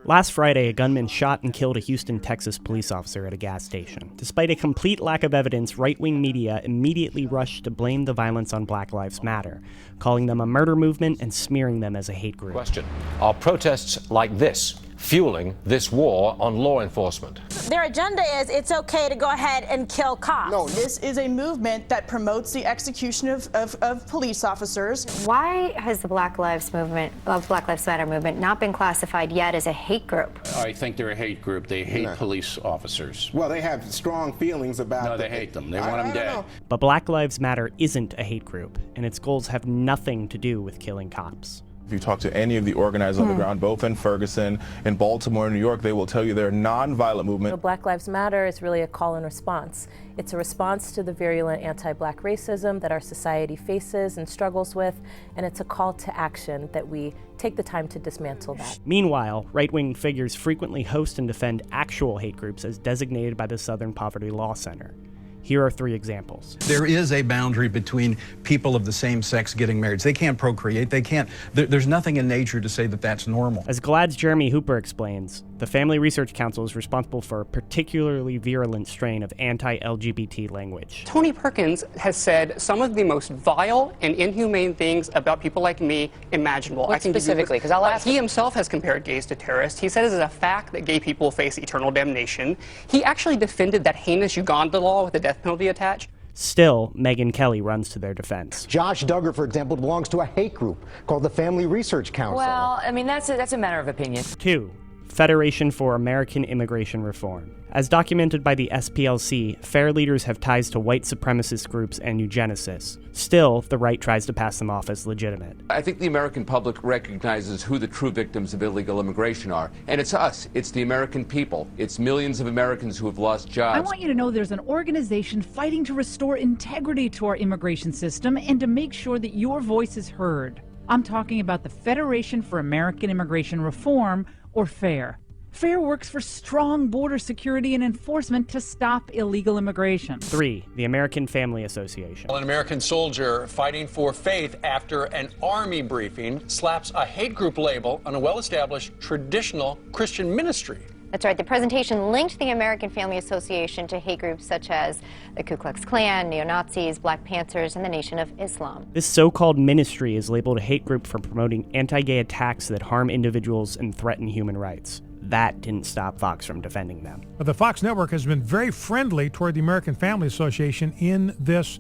Last Friday, a gunman shot and killed a Houston, Texas police officer at a gas station. Despite a complete lack of evidence, right-wing media immediately rushed to blame the violence on Black Lives Matter, calling them a murder movement and smearing them as a hate group. Question: are protests like this fueling this war on law enforcement? Their agenda is it's okay to go ahead and kill cops. No, this is a movement that promotes the execution of police officers. Why has the Black Lives Matter movement not been classified yet as a hate group? I think they're a hate group. They hate police officers. Well, they have strong feelings about... No, they hate them. They want them dead. But Black Lives Matter isn't a hate group, and its goals have nothing to do with killing cops. If you talk to any of the organizers on the ground, both in Ferguson, in Baltimore, New York, they will tell you they're a non-violent movement. Black Lives Matter is really a call and response. It's a response to the virulent anti-Black racism that our society faces and struggles with, and it's a call to action that we take the time to dismantle that. Meanwhile, right-wing figures frequently host and defend actual hate groups as designated by the Southern Poverty Law Center. Here are 3 examples. There is a boundary between people of the same sex getting married. They can't procreate. They can't. There's nothing in nature to say that that's normal. As GLAAD's Jeremy Hooper explains, the Family Research Council is responsible for a particularly virulent strain of anti-LGBT language. Tony Perkins has said some of the most vile and inhumane things about people like me imaginable. What specifically? Because I'll ask. He himself has compared gays to terrorists. He says it is a fact that gay people face eternal damnation. He actually defended that heinous Uganda law with the death penalty attached. Still, Megyn Kelly runs to their defense. Josh Duggar, for example, belongs to a hate group called the Family Research Council. Well, I mean, that's a matter of opinion. 2. Federation for American Immigration Reform. As documented by the SPLC, FAIR leaders have ties to white supremacist groups and eugenicists. Still, the right tries to pass them off as legitimate. I think the American public recognizes who the true victims of illegal immigration are. And it's us. It's the American people. It's millions of Americans who have lost jobs. I want you to know there's an organization fighting to restore integrity to our immigration system and to make sure that your voice is heard. I'm talking about the Federation for American Immigration Reform, or FAIR. FAIR works for strong border security and enforcement to stop illegal immigration. 3. The American Family Association. An American soldier fighting for faith after an army briefing slaps a hate group label on a well-established traditional Christian ministry. That's right. The presentation linked the American Family Association to hate groups such as the Ku Klux Klan, neo-Nazis, Black Panthers, and the Nation of Islam. This so-called ministry is labeled a hate group for promoting anti-gay attacks that harm individuals and threaten human rights. That didn't stop Fox from defending them. The Fox network has been very friendly toward the American Family Association in this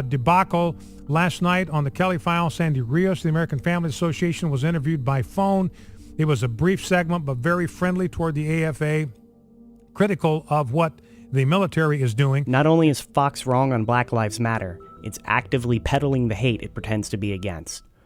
debacle. Last night on the Kelly File, Sandy Rios, the American Family Association, was interviewed by phone. It was a brief segment, but very friendly toward the AFA, critical of what the military is doing. Not only is Fox wrong on Black Lives Matter, it's actively peddling the hate it pretends to be against.